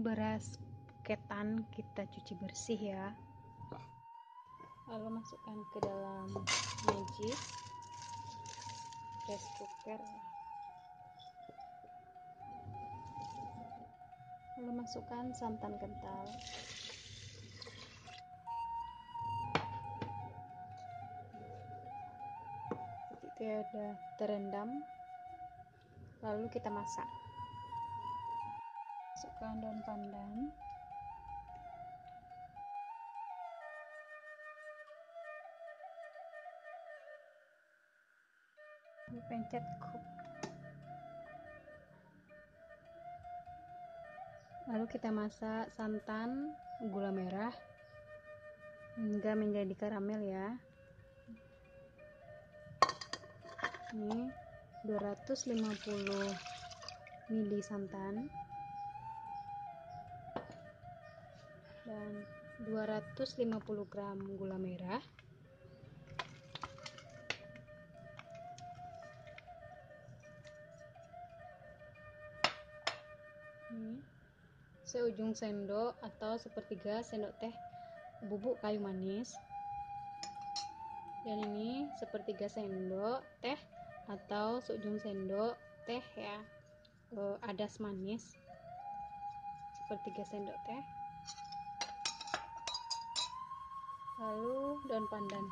beras ketan kita cuci bersih ya, lalu masukkan ke dalam magis rice cooker, lalu masukkan santan kental, ketika sudah terendam lalu kita masak. Masukkan daun pandan, pencet cook, lalu kita masak santan, gula merah hingga menjadi karamel ya. Ini 250 ml santan dan 250 gram gula merah. Ini seujung sendok atau sepertiga sendok teh bubuk kayu manis, dan ini sepertiga sendok teh atau seujung sendok teh ya, adas manis sepertiga sendok teh, lalu daun pandan.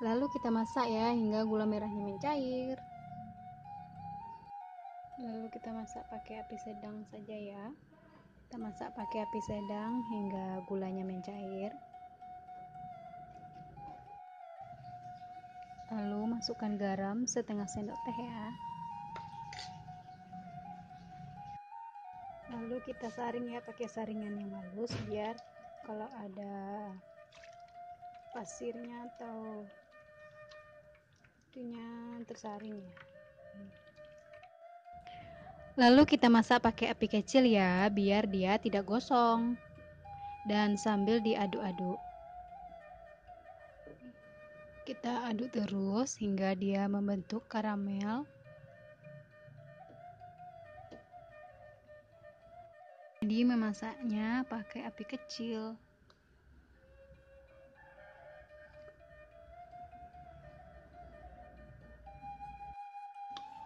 Lalu kita masak ya hingga gula merahnya mencair. Lalu kita masak pakai api sedang saja ya. Kita masak pakai api sedang hingga gulanya mencair. Lalu masukkan garam setengah sendok teh ya. Lalu kita saring ya pakai saringan yang halus biar kalau ada pasirnya atau itunya tersaring ya. Lalu kita masak pakai api kecil ya biar dia tidak gosong, dan sambil diaduk-aduk. Kita aduk terus hingga dia membentuk karamel. Jadi memasaknya pakai api kecil.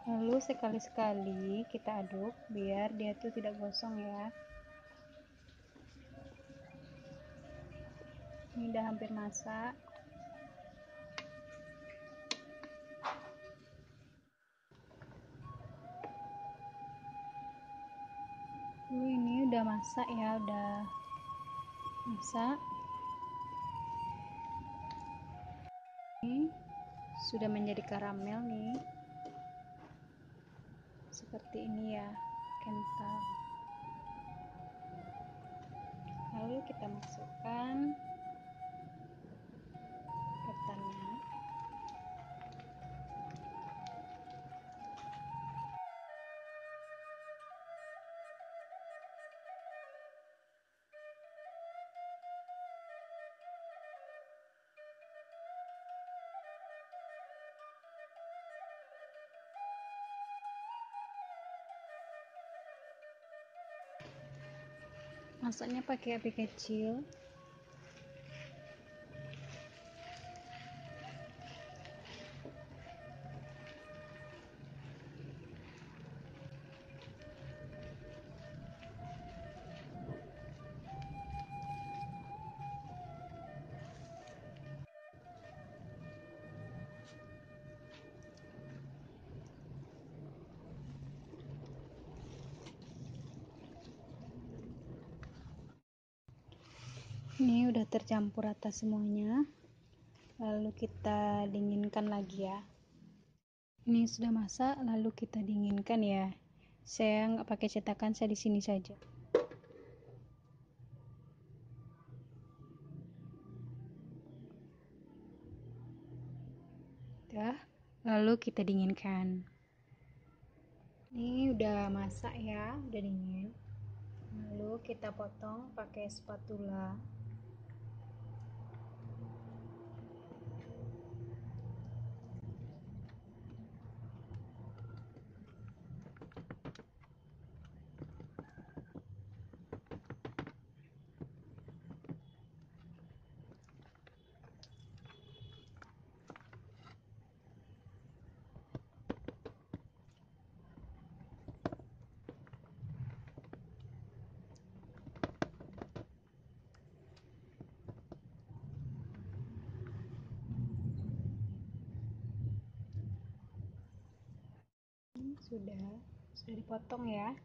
Lalu sekali-sekali kita aduk biar dia tuh tidak gosong ya. Ini udah hampir masak. Ini udah masak ya, udah masak. Ini sudah menjadi karamel nih. Seperti ini ya, kental. Lalu kita masukkan ketannya. Masaknya pakai api kecil. Ini udah tercampur rata semuanya. Lalu kita dinginkan lagi ya. Ini sudah masak, lalu kita dinginkan ya. Saya nggak pakai cetakan, saya di sini saja. Udah, lalu kita dinginkan. Ini udah masak ya, udah dingin. Lalu kita potong pakai spatula. sudah dipotong ya.